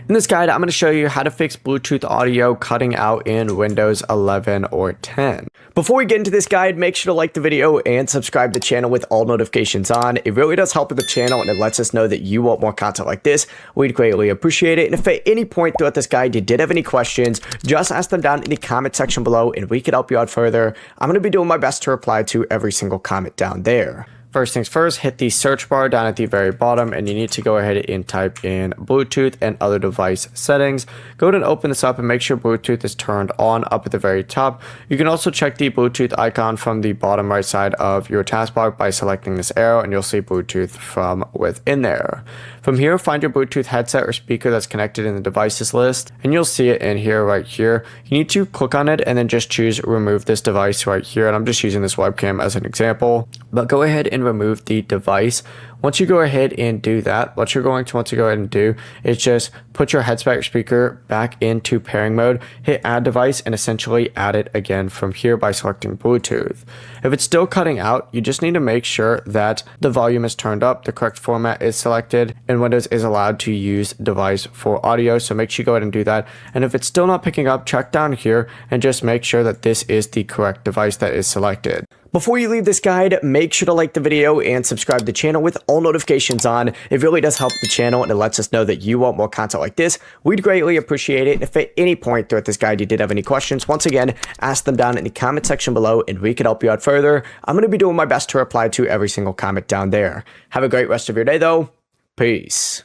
In this guide, I'm going to show you how to fix Bluetooth audio cutting out in Windows 11 or 10. Before we get into this guide, make sure to like the video and subscribe to the channel with all notifications on. It really does help with the channel and it lets us know that you want more content like this. We'd greatly appreciate it. And if at any point throughout this guide you did have any questions, just ask them down in the comment section below and we could help you out further. I'm going to be doing my best to reply to every single comment down there. First things first, hit the search bar down at the very bottom and you need to go ahead and type in Bluetooth and other device settings. Go ahead and open this up and make sure Bluetooth is turned on up at the very top. You can also check the Bluetooth icon from the bottom right side of your taskbar by selecting this arrow and you'll see Bluetooth from within there. From here, find your Bluetooth headset or speaker that's connected in the devices list and you'll see it in here right here. You need to click on it and then just choose remove this device right here, and I'm just using this webcam as an example, but go ahead and remove the device. Once you go ahead and do that, what you're going to want to go ahead and do is just put your headset or speaker back into pairing mode, hit add device, and essentially add it again from here by selecting Bluetooth. If it's still cutting out, you just need to make sure that the volume is turned up, the correct format is selected, and Windows is allowed to use device for audio, so make sure you go ahead and do that. And if it's still not picking up, check down here and just make sure that this is the correct device that is selected. Before you leave this guide, make sure to like the video and subscribe to the channel with all notifications on. It really does help the channel and it lets us know that you want more content like this. We'd greatly appreciate it. If at any point throughout this guide you did have any questions, once again, ask them down in the comment section below and we can help you out further. I'm going to be doing my best to reply to every single comment down there. Have a great rest of your day though. Peace.